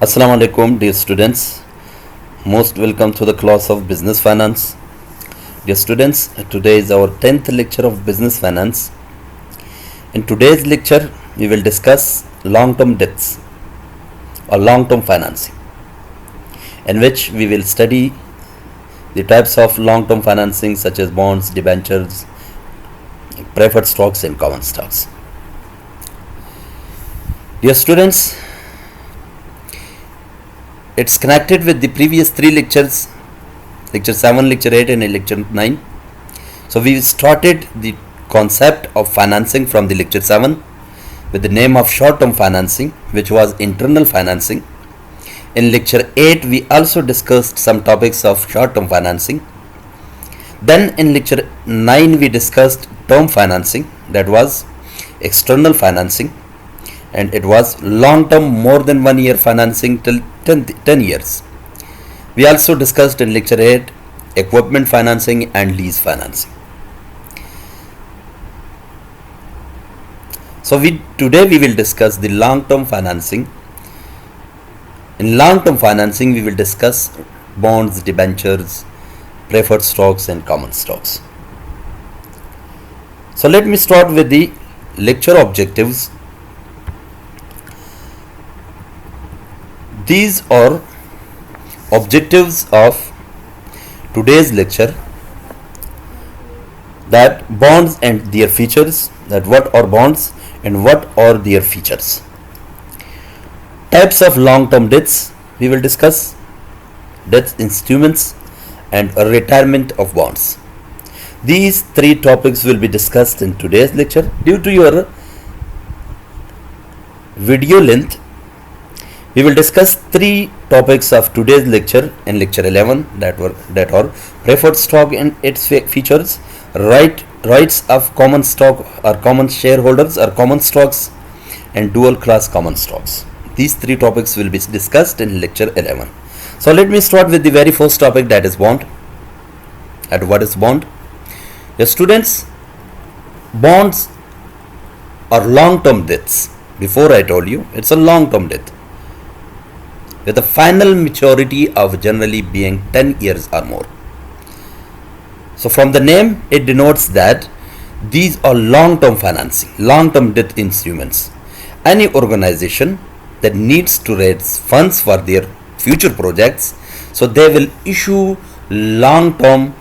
Assalamu alaikum, dear students. Most welcome to the class of Business Finance. Dear students, today is our 10th lecture of Business Finance. In today's lecture, we will discuss long-term debts or long-term financing, in which we will study the types of long-term financing such as bonds, debentures, preferred stocks and common stocks. Dear students, it's connected with the previous three lectures, lecture 7, lecture 8 and lecture 9. So we started the concept of financing from the lecture 7 with the name of short-term financing, which was internal financing. In lecture 8 we also discussed some topics of short-term financing. Then in lecture 9 we discussed term financing, that was external financing, and it was long-term more than 1 year financing till 10 years. We also discussed in lecture 8 equipment financing and lease financing. So today we will discuss the long-term financing. In long-term financing we will discuss bonds, debentures, preferred stocks and common stocks. So let me start with the lecture objectives. These are objectives of today's lecture, that bonds and their features, that what are bonds and what are their features. Types of long-term debts we will discuss, debt instruments and a retirement of bonds. These three topics will be discussed in today's lecture. Due to your video length, we will discuss three topics of today's lecture in lecture 11, that are preferred stock and its features, rights of common stock or common shareholders or common stocks, and dual class common stocks. These three topics will be discussed in lecture 11. So let me start with the very first topic, that is bond. And what is bond? The students, bonds are long-term debts. Before I told you, it's a long-term debt with a final maturity of generally being 10 years or more. So from the name, it denotes that these are long-term financing, long-term debt instruments. Any organization that needs to raise funds for their future projects, so they will issue long-term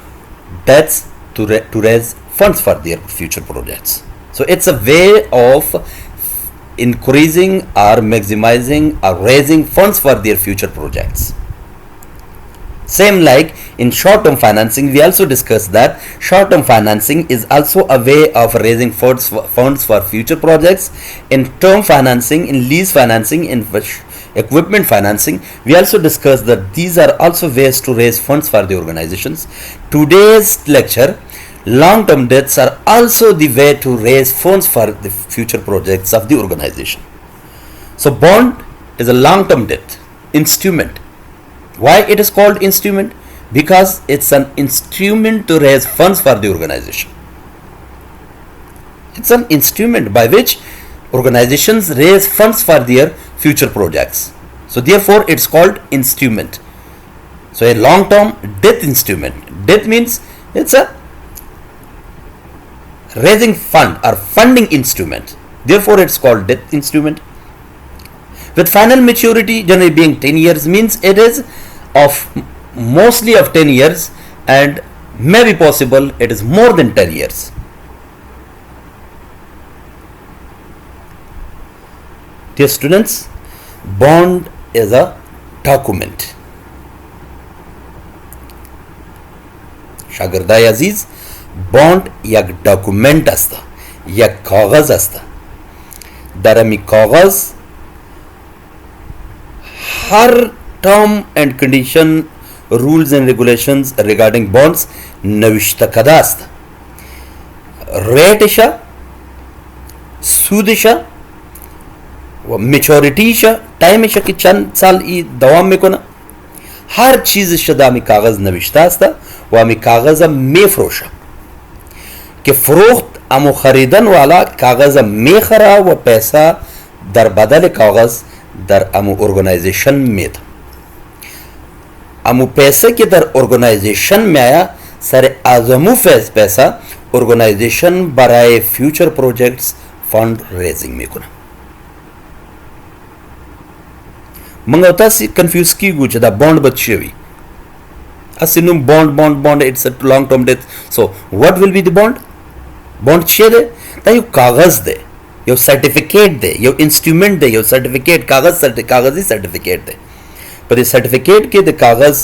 debts to raise funds for their future projects. So it's a way of increasing or maximizing or raising funds for their future projects. Same like in short-term financing, we also discussed that short-term financing is also a way of raising funds for future projects. In term financing, in lease financing, in equipment financing, we also discussed that these are also ways to raise funds for the organizations. Today's lecture, long-term debts are also the way to raise funds for the future projects of the organization. So bond is a long-term debt instrument. Why it is called instrument? Because it's an instrument to raise funds for the organization. It's an instrument by which organizations raise funds for their future projects. So therefore it's called instrument. So a long-term debt instrument. Debt means it's a raising fund or funding instrument. Therefore it's called debt instrument. With final maturity generally being 10 years means it is of mostly of 10 years and may be possible it is more than 10 years. Dear students, bond is a document. शागिर्दाय अजीज, bond एक document असता, एक कागज असता. दरमी कागज हर term and condition, rules and regulations regarding bonds नविश्त कदा असता. रेट सूद व मेच्योरिटी टाइम की चंद साल दवाम में कोना हर चीज दामी कागज नविश्ता असता व आमी कागज में फरोशा कि फरोख्त अमो खरीदन वाला कागज में खरा व पैसा در بدل کاغذ در امو ارگنایزیشن میاد. امو پیسه که در ارگنایزیشن میآیا سر از امو پیسه ارگنایزیشن برای فیوچر پروجیکتس فند ریزینگ میکنه. منگا تاسی کنفیوز کیگو چه دا بوند بچ شوی. اسی نم بوند it's a long term debt. So what will be the bond? Bond چه ده؟ تا یو کاغذ ده، یو سرٹیفکیٹ ده، یو انسٹرومنٹ ده، یو سرٹیفکیٹ کاغذی سرٹیفکیٹ ده. په دې سرټیفیکیټ کې د کاغذ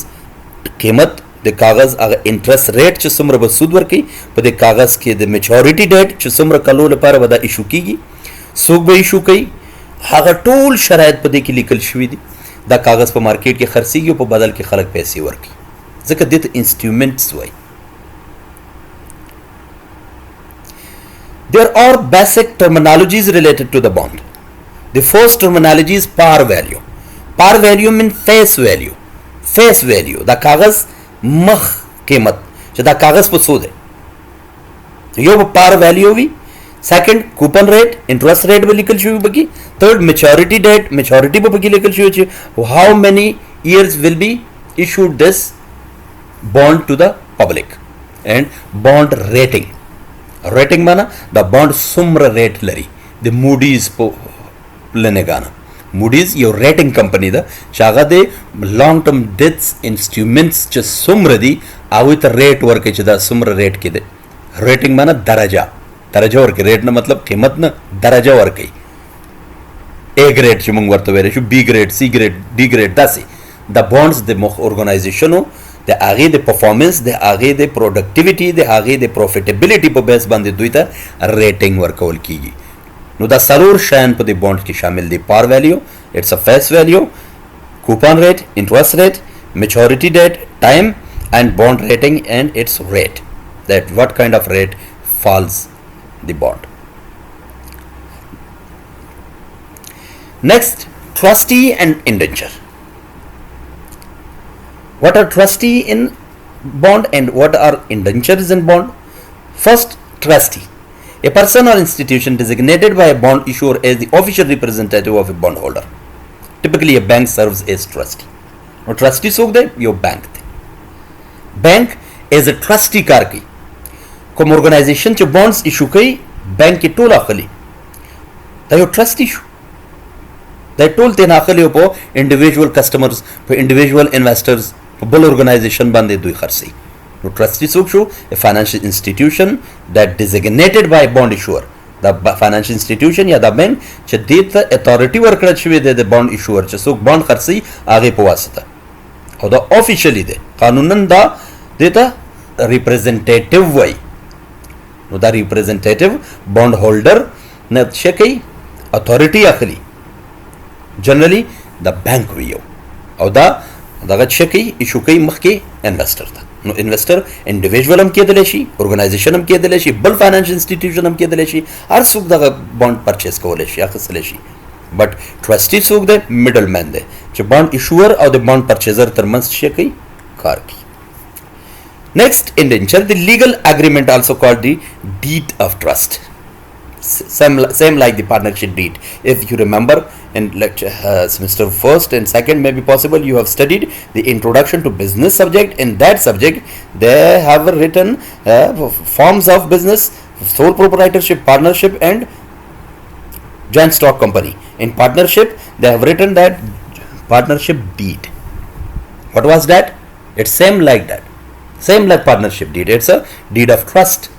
قیمت، د کاغذ هغه انټرست ریټ چې څومره به سود ورکوي، په دې کاغذ کې د میچورټي ډیټ چې څومره کلو لپاره به دا ایشو کیږي، څوک به ایشو کوي، هغه ټول شرایط په دې کې لیکل شوي دي. دا کاغذ په مارکیټ کې خرڅیږي او په بدل کې خلک پیسې ورکوي، ځکه دې ته انسټرومنټس وایي. There are basic terminologies related to the bond. The first terminology is par value. Par value means face value. Face value. دا کاغذ مخ قیمت چې دا کاغذ په څو دی. یو به par value وي. Second coupon rate, interest rate به لیکل شوی بګي. Third maturity date, maturity به بګي لیکل شوی چې how many years will be issued this bond to the public. And bond rating. Rating माना دا bond څومره ریټ لري. د موډیز په لنګانا موډیز یو ریټینګ کمپنی ده چې هغه د لانګ ټرم ډیټس انسټرومنټس چې څومره دي هغوی ته ریټ ورکوي چې دا څومره ریټ کې دی. ریټینګ مانا درجه ورکوي. ریټ نه مطلب قیمت نه، درجه ورکوي. A grade چې موږ ورته ویلی شو، B grade, C grade, D grade، داسې د بانډز د مخ ارګنایزیشنو د هغې د پرفارمنس، د هغې د پروډکټیویټي، د هغې د پروفیټیبلیټي په بیس باندې دوی ته ریټینګ ورکول کیږي. نو دا څلور شیان په دې بانډ کې شامل دي: پار ویلیو، اټس ا فیس ویلیو، کوپن ریټ، انټرست ریټ، میچورټي ډیټ، ټایم، اینڈ بانډ ریټینګ اینڈ اٹس ریٹ، دیٹ what kind of rate falls the bond. Next, trustee and indenture. What are trustee in bond and what are indentures in bond? First, trustee. A person or institution designated by a bond issuer as the official representative of a bondholder. Typically, a bank serves as trustee. Now, trustee सोख दे यो bank थे. Bank as a trustee car की. कोम organization च bonds issue कई bank की toll आखली. ता यो trustee issue. ता toll ते नाखली हो पो individual customers, पो individual investors, पो बल organization बांधे दुई खर्ची. No trustee सोख show a financial institution that designated by bond issuer. The financial institution या the bank च देता authority वर्कड़ा चुवे दे bond issuer च सोख bond खर्ची आगे पवासता. और the officially दे कानूनन दा देता representative वाई. No the representative bond holder ने चेकई authority आखली. Generally the bank वियो. और دا चेकई issue कई मख्के investor था. No investor individual हम केदले शी, organization हम केदले शी, बल financial institution हम केदले शी, हर सुख दा bond purchase कोले शी, आखसले शी. But trustee सुख दे middleman दे, जो bond issuer और the bond purchaser तरमंस शे कई कार की. Next, indenture, the legal agreement also called the deed of trust. Same like the partnership deed. If you remember in lecture semester first and second, maybe possible you have studied the introduction to business subject. In that subject they have written forms of business: sole proprietorship, partnership and joint stock company. In partnership they have written that partnership deed. What was that? It's same like that, same like partnership deed. It's a deed of trust.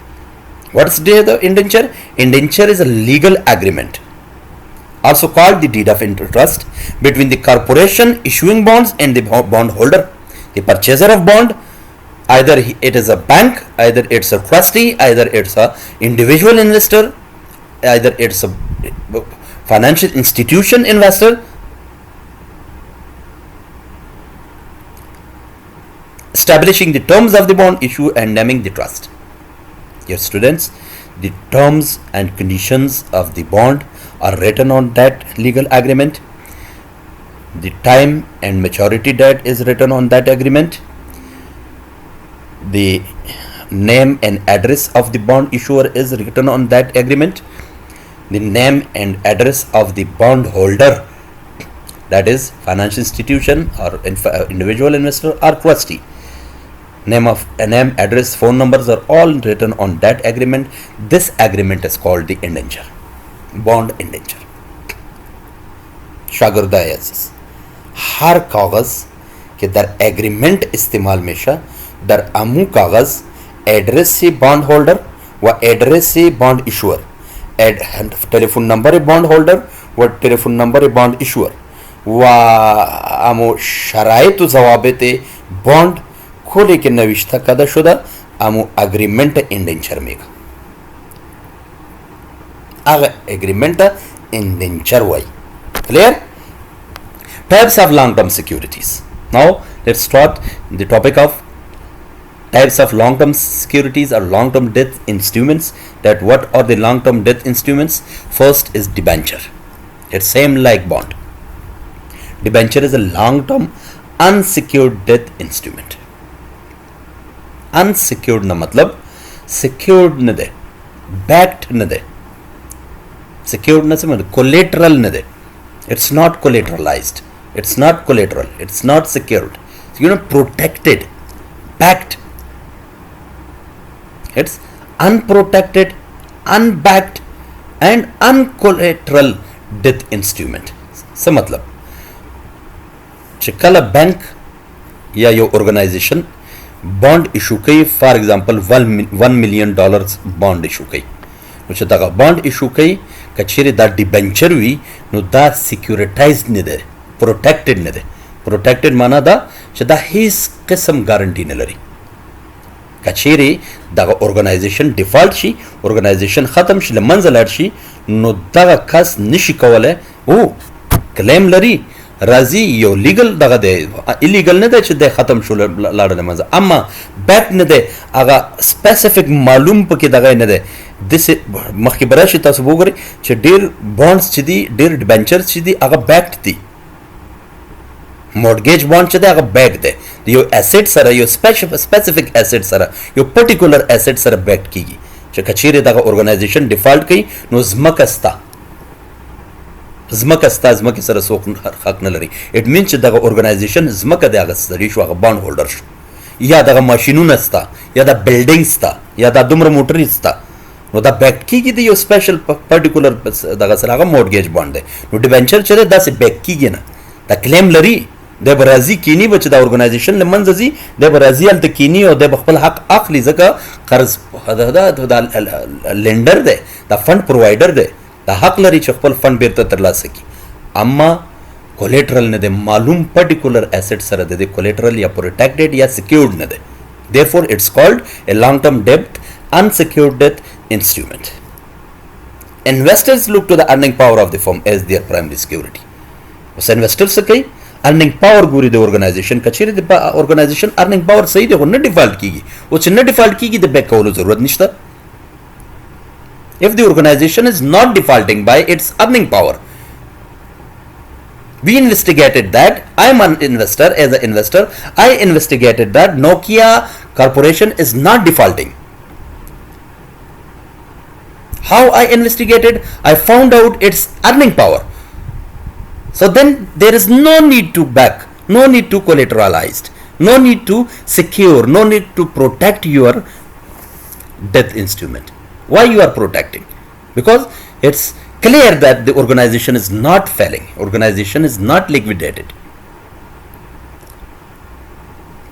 What's the indenture? Indenture is a legal agreement, also called the deed of trust, between the corporation issuing bonds and the bond holder. The purchaser of bond, either it is a bank, either it's a trustee, either it's a individual investor, either it's a financial institution investor. Establishing the terms of the bond issue and naming the trust. Dear students, the terms and conditions of the bond are written on that legal agreement. The time and maturity date is written on that agreement. The name and address of the bond issuer is written on that agreement. The name and address of the bond holder that is financial institution or individual investor or trustee. Name, address, phone numbers are all written on that agreement. This agreement is called the indenture, bond indenture. शागर्दा हर कागज के दर agreement इस्तेमाल में दर अमू कागज address से bond holder व address से bond issuer, telephone number ए bond holder व टेलीफोन नंबर ए बॉन्ड इशुअर व अमो शराइत जवाबत बॉन्ड खोले के नविश्ता कदा शुदा अमो अग्रीमेंट इंडेंचर में आगे एग्रीमेंट इंडेंचर वाई. Clear? Types of long-term securities. Now let's start the topic of types of long-term securities or long-term debt instruments. That what are the long-term debt instruments? First is debenture. It's same like bond. Debenture is a long-term unsecured debt instrument. Unsecured ना मतलब secured न दे, backed न दे. Secured न से मतलब collateral न दे. It's not collateralized. It's not collateral. It's not secured. Protected, backed. It's unprotected, unbacked, and uncollateral debt instrument. So मतलब चिकला bank या यो ऑर्गेनाइजेशन बॉन्ड इशू कई, for example $1 million bond issue कई, मुझे तक बॉन्ड इशू कई कचेरी दा डिबेंचर हुई नो दा सिक्योरिटाइज न दे, प्रोटेक्टेड न दे. प्रोटेक्टेड माना दा दा हिस किस्म गारंटी न लरी. कचेरी दा ऑर्गेनाइजेशन डिफॉल्ट शी, ऑर्गेनाइजेशन खत्म शी, मंजल शी नो दा खास निशी कवले ओ क्लेम लरी राजी यो लीगल दगा दे, इलीगल न दे दे खत्म शो लाडने मजा. अम्मा बैक न दे आगा स्पेसिफिक मालूम पके दगा न दे. दिस मखी बराशी तासु बोगरे च डेर बॉन्ड्स च दी, डेर डिबेंचर्स च दी आगा बैक्ड दी. मॉर्गेज बॉन्ड च दे आगा बैक दे. यो एसेट सरा, यो स्पेसिफिक एसेट सरा, यो पर्टिकुलर एसेट सरा बैक्ड कीगी. च कचेरे दगा ऑर्गेनाइजेशन डिफॉल्ट कई no जमकस्ता zmaki sara sok hak na lari. It means daga organization zmaka de aga sari shu aga bond holder shu, ya daga machinun sta, ya da buildings sta, ya da dumra motor sta. No da back ki gi yo special particular daga sara aga mortgage bond de. No debenture chale da se back ki gi na da claim lari de barazi kini bach da organization le manzazi de barazi al kini o de bkhpal hak akhli zaka qarz da lender de da fund provider de the हक लरी चखपल fund बेरता तरला सकी. अम्मा collateral न दे, मालूम particular asset sir दे collateral या protected या सिक्योर्ड न दे. Therefore it's called a long term डेब्ट unsecured debt instrument. Investors look to the earning power of the firm as their primary security. उस इन्वेस्टर से कई अर्निंग पावर गुरी दे ऑर्गेनाइजेशन कचेरी दे ऑर्गेनाइजेशन अर्निंग पावर सही दे न डिफॉल्ट कीगी, वो न डिफॉल्ट कीगी दे बैक कवलो जरूरत निश्ता. If the organization is not defaulting by its earning power, we investigated that. I am an investor. As an investor, I investigated that Nokia Corporation is not defaulting. How I investigated? I found out its earning power. So then there is no need to back, no need to collateralized, no need to secure, no need to protect your debt instrument. Why you are protecting? Because it's clear that the organization is not failing, organization is not liquidated.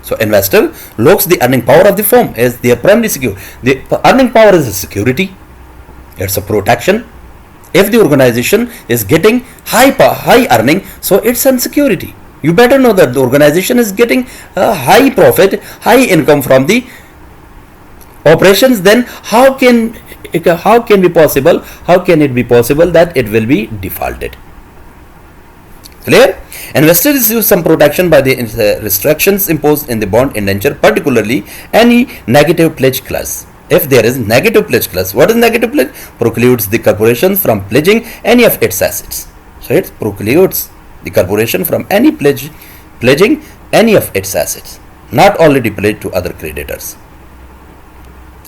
So investor looks the earning power of the firm as their primary security. The earning power is a security, it's a protection. If the organization is getting high earning, so it's a security. You better know that the organization is getting a high profit, high income from the operations. Then how can it be possible that it will be defaulted? Clear? Investors receive some protection by the restrictions imposed in the bond indenture, particularly any negative pledge clause. If there is negative pledge clause, what is negative pledge? Precludes the corporation from pledging any of its assets. So it precludes the corporation from pledging any of its assets not already pledged to other creditors.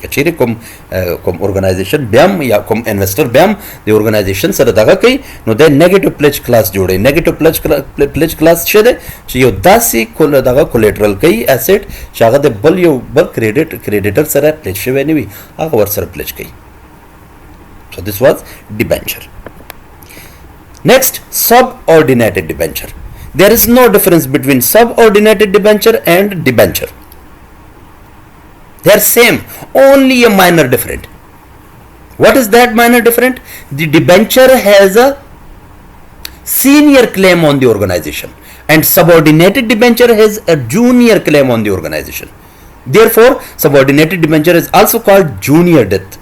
Kachiri kum organization biam ya kum investor biam the organization sara daga kai no de negative pledge class jode negative pledge class chede chiyo dasi kol daga collateral kai asset chaga de bal yo bal creditor sara pledge sheveni wi aga war sara pledge kai. So this was debenture. Next, subordinated debenture. There is no difference between subordinated debenture and debenture. They are same, only a minor different. What is that minor different? The debenture has a senior claim on the organization and subordinated debenture has a junior claim on the organization. Therefore, subordinated debenture is also called junior debt.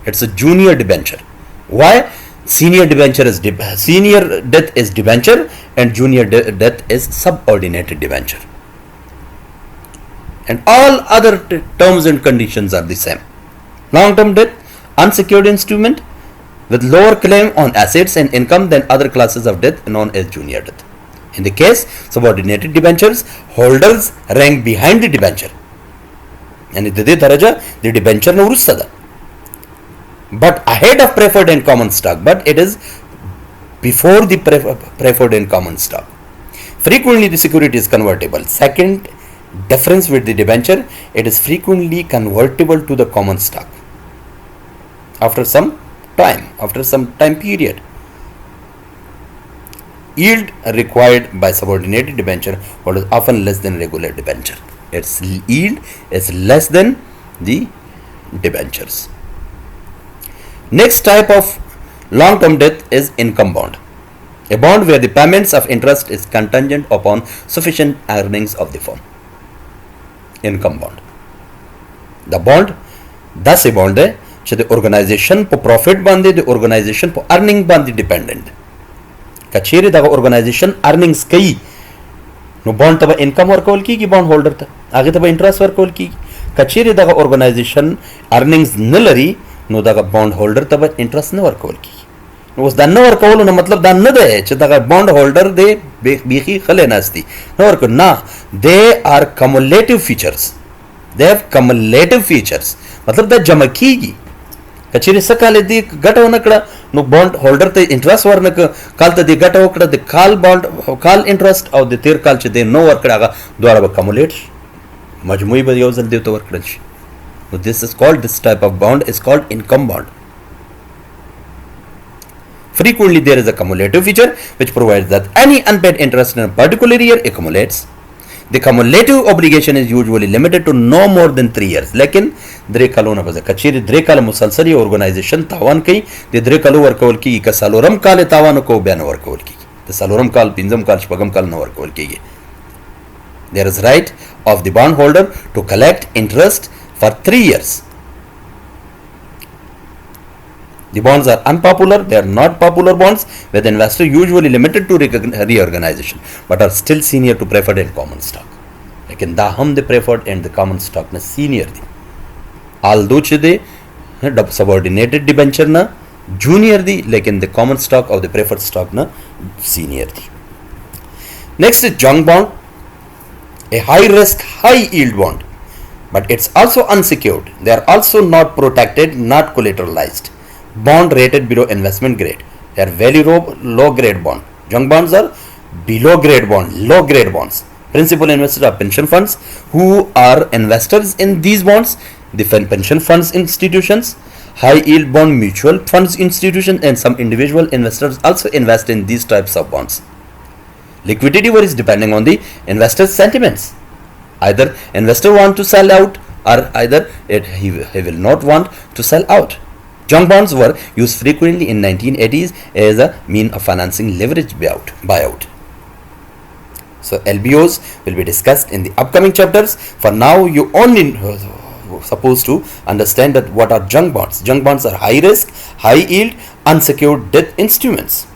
It's a junior debenture. Why? Senior debenture is senior debt is debenture and junior debt is subordinated debenture. And all other terms and conditions are the same. Long-term debt, unsecured instrument with lower claim on assets and income than other classes of debt known as junior debt. In the case, subordinated debentures, holders rank behind the debenture. And the debenture na urustada. But ahead of preferred and common stock, but it is before the preferred and common stock. Frequently the security is convertible. Second difference with the debenture, it is frequently convertible to the common stock after some time period. Yield required by subordinated debenture is often less than regular debenture. Its yield is less than the debentures. Next type of long-term debt is income bond. A bond where the payments of interest is contingent upon sufficient earnings of the firm. Income bond. The bond, thus a bond है the organization po profit bandi the organization po earning bandi dependent. Kachiri daga organization earnings kai no bond taba income workable ki bond holder ta आगे तब interest workable की कचेरी दागा organization earnings नलरी no दागा bond holder तब interest न workable की उस दान वर्कवल न मतलब दान न दे चदागा बॉन्ड होल्डर दे बेखी खले नास्ती न वर्क ना they are cumulative features they have cumulative features मतलब द जमा कीगी कचेरी सकाले दी गटव नकड़ा नो बॉन्ड होल्डर ते इंटरेस्ट वर्नक काल ते दी गटव कड़ा द काल बॉन्ड काल इंटरेस्ट और द तेर काल च दे नो वर्कड़ा द्वारा ब कम्युलेट मजमुई ब योजन दे तो वर्कड़ा so this is called this type of bond is called income bond. Frequently, there is a cumulative feature which provides that any unpaid interest in a particular year accumulates. The cumulative obligation is usually limited to no more than 3 years. लेकिन द्रे कालो ना बजा कचेरी द्रे काल मुसलसली organization तावान कई दे द्रे कालो वर्कवल की का सालोरम काले तावान को बयान वर्कवल की the सालोरम काल पिंजम काल शपगम काल ना वर्कवल की There is right of the bond holder to collect interest for 3 years. The bonds are unpopular, they are not popular bonds, where the investor usually limited to reorganization, but are still senior to preferred and common stock. लेकिन दा हम the preferred and the common stock ना senior दी. Although चे subordinated debenture ना junior दी, लेकिन the common stock or the preferred stock ना senior the. Next is junk bond, a high risk, high yield bond, but it's also unsecured. They are also not protected, not collateralized. Bond rated below investment grade. They are very low grade bond. Junk bonds are below grade bond, low grade bonds. Principal investors are pension funds who are investors in these bonds. The pension funds institutions, high yield bond mutual funds institutions, and some individual investors also invest in these types of bonds. Liquidity varies depending on the investor's sentiments. Either investor want to sell out or either he will not want to sell out. Junk bonds were used frequently in 1980s as a mean of financing leverage buyout. So LBOs will be discussed in the upcoming chapters. For now, you only supposed to understand that what are junk bonds. Junk bonds are high risk, high yield, unsecured debt instruments.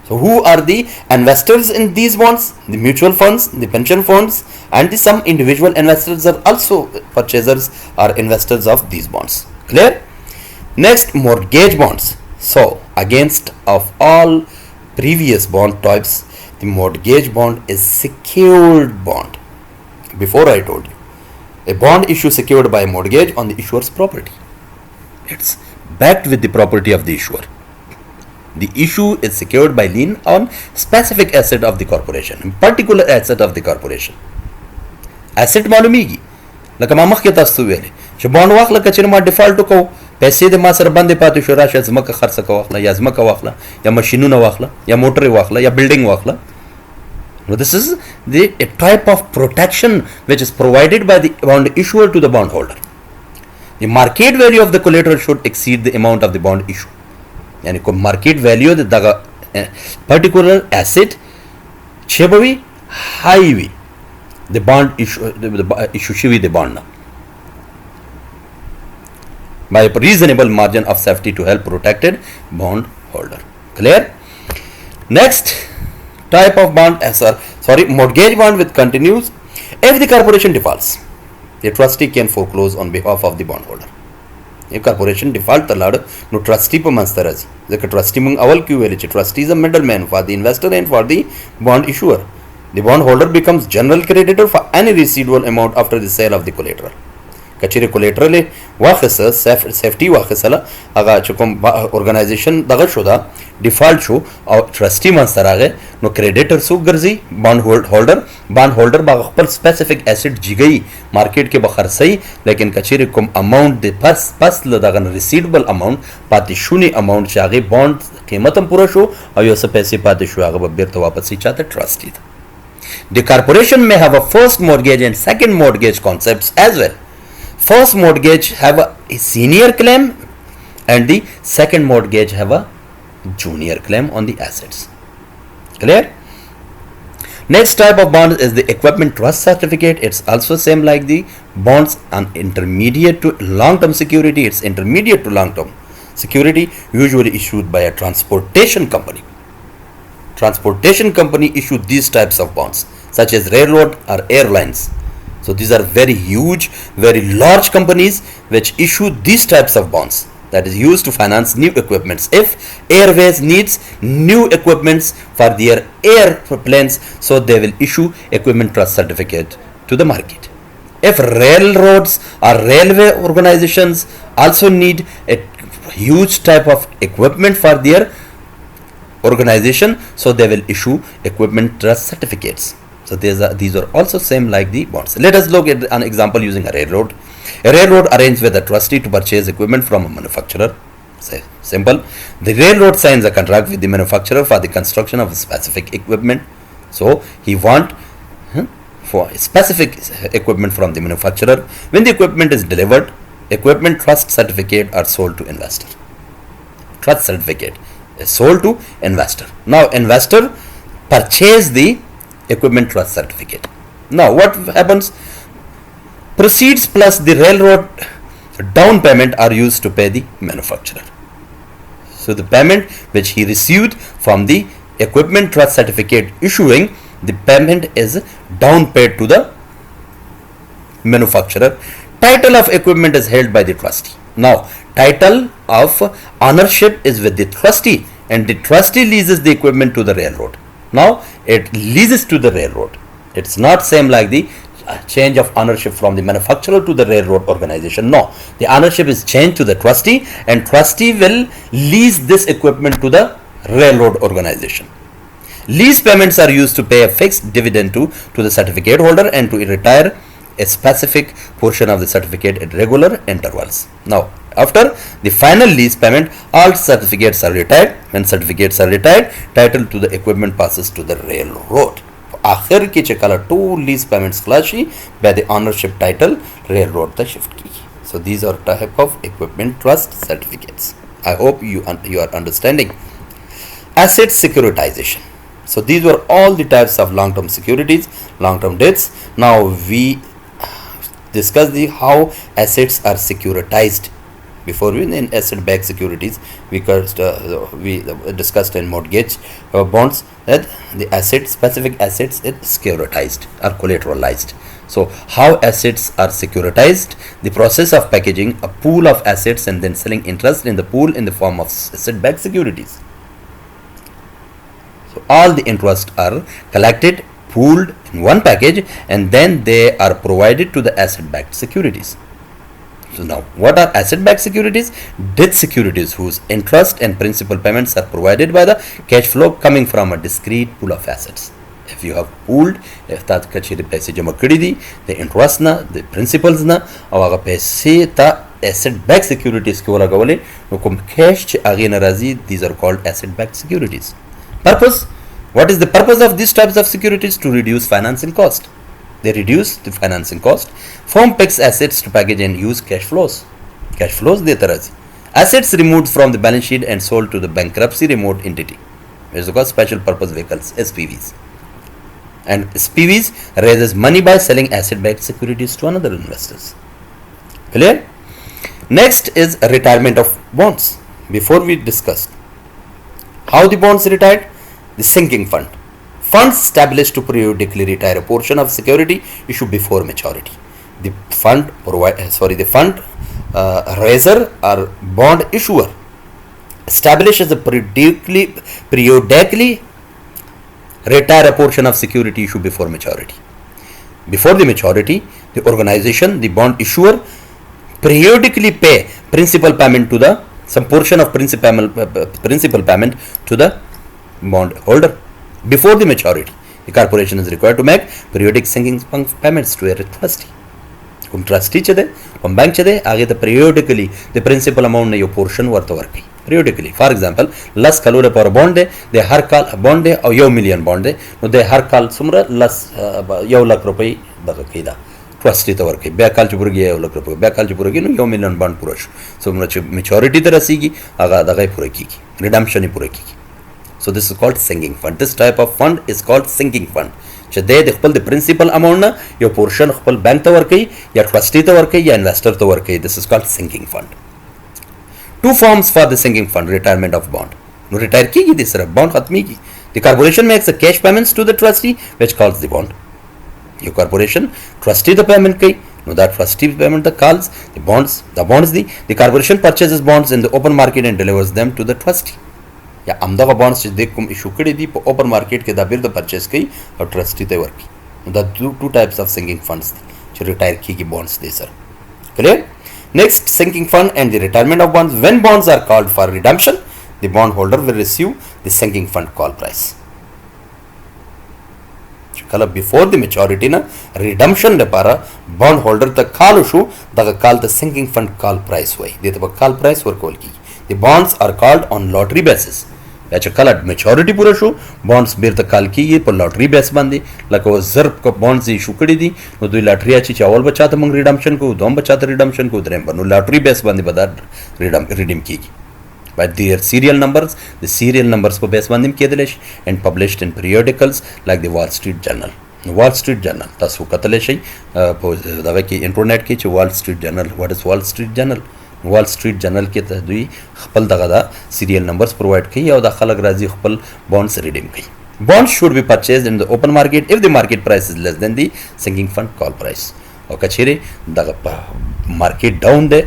So who are the investors in these bonds? The mutual funds, the pension funds, and some individual investors are also purchasers or investors of these bonds. Clear? Next, mortgage bonds. So, against of all previous bond types, the mortgage bond is secured bond. Before I told you, A bond issue secured by a mortgage on the issuer's property. It's backed with the property of the issuer. The issue is secured by lien on specific asset of the corporation, particular asset of the corporation. Asset मालूमीगी लका मा मख के तास्तु वेले च bond वाखला कचर मा default को पैसे दे मा सर बंदे पाते शो राशि जमक खर्च का वाखला या जमक वाखला या मशीनू ना वाखला या मोटर वाखला या building वाखला. This is the a type of protection which is provided by the bond issuer to the bondholder. The market value of the collateral should exceed the amount of the bond issue. यानी को market value the particular asset छेबवी high भी the bond issue the issue Shivi the bond by a reasonable margin of safety to help protected bond holder. Clear? Next type of bond mortgage bond with continues. If the corporation defaults, the trustee can foreclose on behalf of the bondholder. If corporation default allowed, no trustee per month the trustee mung awal क्यों वेले trustee is a middleman for the investor and for the bond issuer. The bondholder becomes general creditor for any residual amount after the sale of the collateral. कचरे collateral वाखस safety वाखसला अगर चुकम organisation दगा शुदा default शो और trustee मंस्तर आगे नो क्रेडिटर सु गर्जी बॉन्ड होल्डर बाखपर स्पेसिफिक एसेट जिगई मार्केट के बखर सही लेकिन कचरे कुम अमाउंट दे पस लदागन रिसीवेबल अमाउंट पाती शूनी अमाउंट चाहे बॉन्ड कीमत पूरा शो और ये सब पैसे पाती शो आगे बब्बेर तो वापस ही चाहते trustee. The corporation may have a first mortgage and second mortgage concepts as well. First mortgage have a senior claim and the second mortgage have a junior claim on the assets. Clear? Next type of bond is the equipment trust certificate. It's also same like the bonds on intermediate to long-term security. It's intermediate to long-term security usually issued by a transportation company. Transportation company issue these types of bonds such as railroad or airlines. So these are very huge, very large companies which issue these types of bonds that is used to finance new equipments. If airways needs new equipments for their airplanes, so they will issue equipment trust certificate to the market. If railroads or railway organizations also need a huge type of equipment for their organization, so they will issue equipment trust certificates. So these are also same like the bonds. Let us look at an example using a railroad. A railroad arranges with a trustee to purchase equipment from a manufacturer. Say simple. The railroad signs a contract with the manufacturer for the construction of specific equipment. So he want for specific equipment from the manufacturer. When the equipment is delivered, equipment trust certificate are sold to investor. Trust certificate is sold to investor. Now investor purchase the equipment trust certificate. Now what happens? Proceeds plus the railroad down payment are used to pay the manufacturer. So the payment which he received from the equipment trust certificate issuing, the payment is down paid to the manufacturer. Title of equipment is held by the trustee. Now title of ownership is with the trustee and the trustee leases the equipment to the railroad. Now it leases to the railroad. It's not same like the change of ownership from the manufacturer to the railroad organization. No, the ownership is changed to the trustee and trustee will lease this equipment to the railroad organization. Lease payments are used to pay a fixed dividend to the certificate holder and to retire a specific portion of the certificate at regular intervals. Now after the final lease payment, all certificates are retired. When certificates are retired, title to the equipment passes to the railroad. आखिर की चकला two lease payments clashi by the ownership title railroad the shift की. So these are type of equipment trust certificates. I hope you are understanding. Asset securitization. So these were all the types of long-term securities, long-term debts. Now we discuss the how assets are securitized. Before we in asset-backed securities, we discussed in mortgage bonds that the specific assets is securitized or collateralized. So how assets are securitized? The process of packaging a pool of assets and then selling interest in the pool in the form of asset-backed securities. So all the interest are collected pooled in one package, and then they are provided to the asset-backed securities. So now, what are asset-backed securities? Debt securities whose interest and principal payments are provided by the cash flow coming from a discrete pool of assets. If you have pooled, if तात कचेरी पैसे जमा करी दी, the interest ना, the principals ना, और अगर पैसे ता asset-backed securities के वाला कवले, नो कम cash चे आगे नाराज़ी, these are called asset-backed securities. Purpose? What is the purpose of these types of securities? To reduce financing cost. They reduce the financing cost. Firm picks assets to package and use cash flows. Cash flows दे तरह assets removed from the balance sheet and sold to the bankruptcy remote entity. It's called special purpose vehicles, SPVs. And SPVs raises money by selling asset-backed securities to another investors. Clear? Next is retirement of bonds. Before we discussed how the bonds retired, the sinking fund. Funds established to periodically retire a portion of security issued before maturity. The fund raiser or bond issuer establishes a periodically retire a portion of security issued before maturity. Before the maturity, the organization, the bond issuer, periodically pay principal payment to the some portion of principal payment to the bond holder. Before the maturity, the corporation is required to make periodic sinking fund payments to a trustee. Kum trustee chade, kum bank chade, आगे the periodically the principal amount ने यो portion वर्त Varkey. Periodically, for example, लस कलोरे पर bond दे हर काल bond दे और यो million bond दे, no दे हर काल सुमरा लस यो लाख रुपये दगा कीदा. Trustee तो वर्की, बेकाल चुपुर गया यो लाख रुपये, बेकाल चुपुर गया नो यो million bond पुरुष. सुमरा maturity तरह सीगी, आगा दगा ही पुरे की, redemption ही पुरे की. So this is called sinking fund. This type of fund is called sinking fund. So they khpal the principal amount na your portion khpal bank to work ya trustee to work ya investor to work. This is called sinking fund. Two forms for the sinking fund: retirement of bond. No retire ki this bond khatmi ki. The corporation makes a cash payments to the trustee, which calls the bond. Your corporation trustee the payment ki. No, that trustee payment the calls the bonds. The corporation purchases bonds in the open market and delivers them to the trustee. या अमदा bonds जे देख कुम issue करी दी open market के Dabir the purchase की और trustee ते वर्की the two types of sinking funds जो रिटायर की bonds दे sir. Clear? Next, sinking fund and the retirement of bonds. When bonds are called for redemption, the bond holder will receive the sinking fund call price. कल before the maturity ना redemption दे पारा bond holder तक call उशु दगा call the sinking fund call price हुई दे तब call price वर call की. The bonds are called on lottery basis. याचा कल maturity पूरा शो bonds बेर तक कल की ये पर lottery base बंदी लगा वो ज़र्ब का bonds इशू करी दी वो तो lottery आची चावल बचाते मंग redemption को दोम बचाते redemption को उधरें बनो lottery base बंदी बता redeem की by their serial numbers. The serial numbers को base बंदी किए Dilesh and published in periodicals like the Wall Street Journal. Wall Street Journal तासु कतलेश है दवा की internet की च Wall Street Journal. What is Wall Street Journal? Wall Street Journal के तहदुई खपल दगा serial numbers provide की या दाखलक राजी खपल bonds redeem की. Bonds should be purchased in the open market if the market price is less than the sinking fund call price. और कचेरे दगा market down दे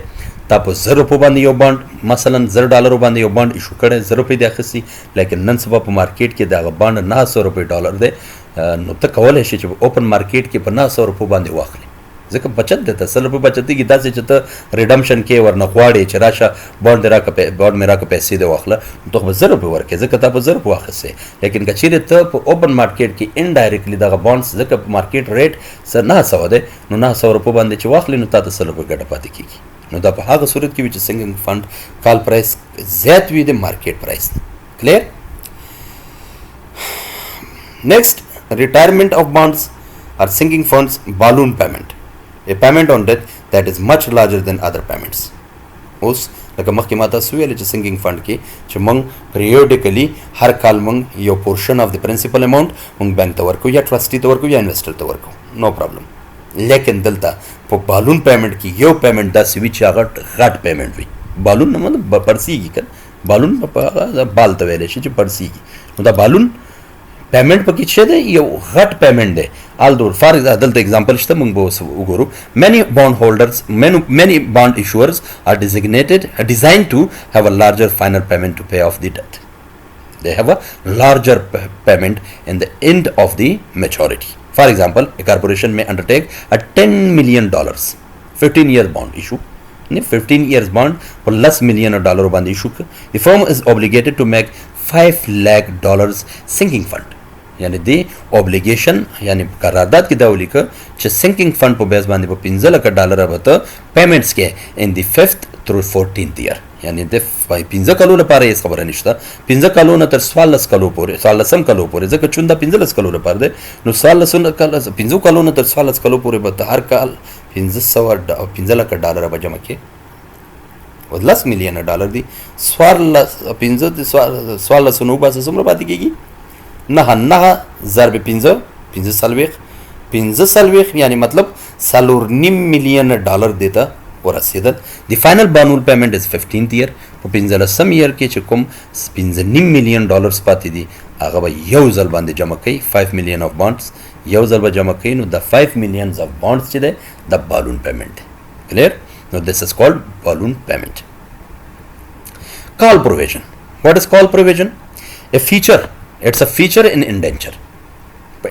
ताप $0 बांधी यो bond मसलन $0 बांधी यो bond issue करे $0 दे आखिसी लेकिन नन सब market के दगा bond $900 दे नो तक कवल है शिच open market के पर $900 बांधी वाखले जैसे बचत देता $100 बचती की दासे चता redemption के वरना ख्वाड़े चराशा bond मेरा का पैसे दे वाखला तो $0 वर्के जैसे ताप $0 वाखसे लेकिन कचीरे तब open market की indirectly दगा bonds जैसे market rate sir $900 they know $900 बांधे चवाखले नो ताता $100 गड़ा पाती की नो ताप हाग सूरत की विच sinking fund call price ज़्यादा भी दे market price. Clear? Next, retirement of bonds or sinking funds balloon payment. A payment on death that is much larger than other payments. उस लगा मख की माता सुई वाले sinking fund की जो मंग periodically हर काल मंग यो portion of the principal amount मंग बैंक तवर को या trustee तवर को या investor तवर को no problem. लेकिन दलता वो balloon payment की यो payment दा स्विच आगट घाट payment भी balloon न मतलब परसी की कर balloon बाल तवेले शिच परसी की उदा balloon payment पर किच्छे दे यो घट payment they although for example ishta mungbo uguru many bond holders many bond issuers are designed to have a larger final payment to pay off the debt. They have a larger payment in the end of the maturity. For example, a corporation may undertake a $10 million 15 years bond issue. 15 years bond for less million dollar bond issue. The firm is obligated to make $5 lakh sinking fund. यानी दी obligation यानी करारदाद की दावली का च sinking fund पर base बांधे पर $15 लाख अब तो पेमेंट्स के in the 5th through 14th year यानी दे 15 कलोल पारे इस खबर निश्ता 15 कलोल तर स्वालस कलो पोरे स्वालसम कलो पोरे जब चुंदा 15 कलोल पार दे नो स्वालसन कल 15 कलोल तर स्वालस कलो पोरे बता हर काल 15 लाख डॉलर अब जमा के $10 million दी स्वालस 15 स्वालसन उबास सुमर बात की नहा ज़रब 15 सालवेख यानी मतलब $1.5 million देता और रसीदत द फाइनल बानुल पेमेंट इज 15th year पर 15 year के चुकुम $15 million पाती दी आगे भाई यौजल बांधे जमा कई 5 million of bonds यौजल बा जमा कई नो द 5 millions of bonds चिदे the balloon payment clear now this is called balloon payment. Call provision. What is call provision? A feature. It's a feature in indenture.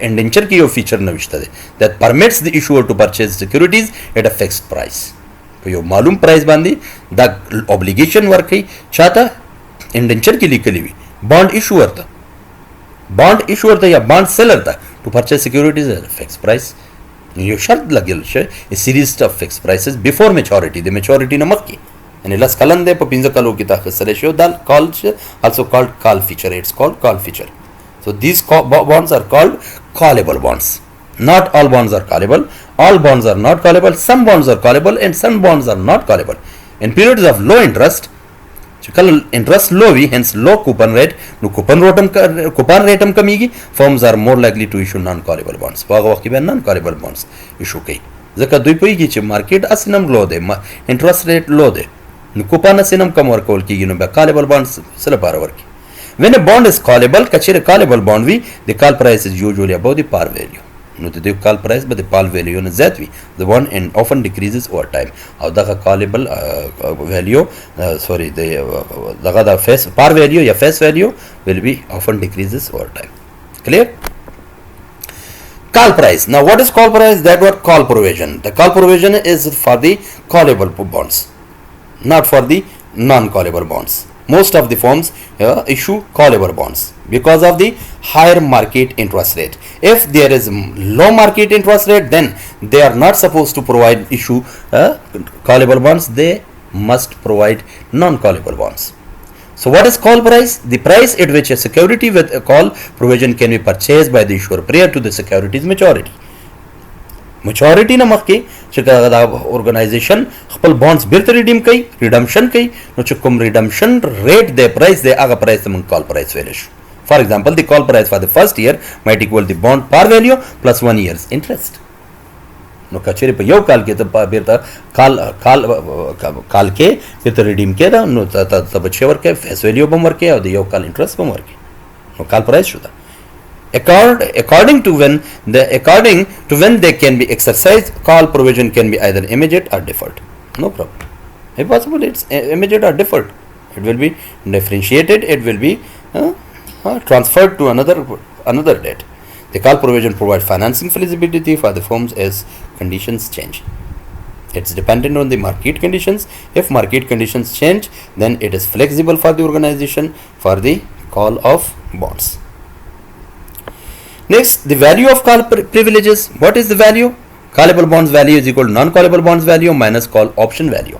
Indenture की यो feature नविश्ता they that permits the issuer to purchase securities at a fixed price. तो यो मालूम price बांधी the obligation work ही चाहता indenture की लिखली हुई bond issuer था या बॉन्ड सेलर था to purchase securities at fix price. यो शर्त लगेल छे a series of fix prices before maturity the maturity नमक की यानी लस कलन दे पर 15 कलो की ताकत सलेशो दाल call also called call feature. It's called call feature. So these bonds are called callable bonds. Not all bonds are callable. All bonds are not callable. Some bonds are callable and some bonds are not callable. In periods of low interest, interest low, hence low coupon rate. No coupon rate कमीगी. Firms are more likely to issue non-callable bonds. वाक़ में non-callable bonds issue कई. ज़का दुई पई की चे market असिनम low दे, interest rate low दे. No coupon असिनम कम work whole की no callable bonds सिला पार work. When a bond is callable, kachire callable bond we the call price is usually above the par value. No, the call price, but the par value is that we the bond and often decreases over time. How the callable value, the face par value, ya face value will be often decreases over time. Clear? Call price. Now, what is call price? That what call provision. The call provision is for the callable bonds, not for the non-callable bonds. Most of the firms issue callable bonds because of the higher market interest rate. If there is low market interest rate, then they are not supposed to provide issue callable bonds. They must provide non-callable bonds. So what is call price? The price at which a security with a call provision can be purchased by the issuer prior to the security's maturity. Maturity न मक्के चिका organization खपल bonds बिरत redeem कई redemption कई no चिकुम redemption rate दे price दे आगा price तमन call price value. For example, the call price for the first year might equal the bond par value plus 1 year's interest. No कचेरी पे यो काल के तब बिरता काल के बिरत redeem के दा नो तब छे वर्क के face value बम वर्क के और यो काल interest बम वर्क के नो call price शुदा. According to when they can be exercised, call provision can be either immediate or deferred. No problem. If possible, it's immediate or deferred. It will be differentiated. It will be transferred to another date. The call provision provides financing flexibility for the firms as conditions change. It's dependent on the market conditions. If market conditions change, then it is flexible for the organization for the call of bonds. Next, the value of call privileges. What is the value? Callable bonds value is equal to non-callable bonds value minus call option value.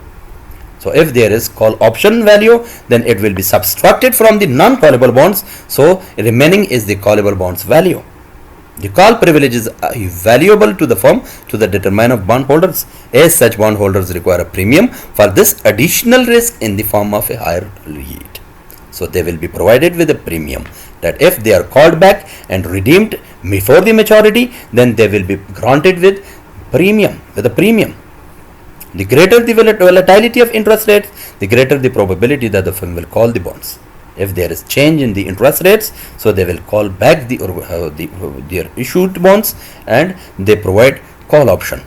So if there is call option value, then it will be subtracted from the non-callable bonds. So remaining is the callable bonds value. The call privileges are valuable to the firm to the determine of bondholders. As such, bondholders require a premium for this additional risk in the form of a higher yield. So they will be provided with a premium that if they are called back and redeemed before the maturity, then they will be granted with premium. The greater the volatility of interest rates, the greater the probability that the firm will call the bonds. If there is change in the interest rates, so they will call back their issued bonds and they provide call option.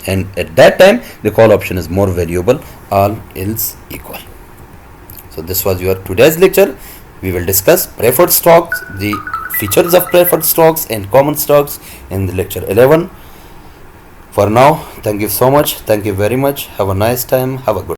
And at that time, the call option is more valuable, all else equal. So this was your today's lecture. We will discuss preferred stocks, the features of preferred stocks and common stocks in the lecture 11. For now, thank you so much. Thank you very much. Have a nice time. Have a good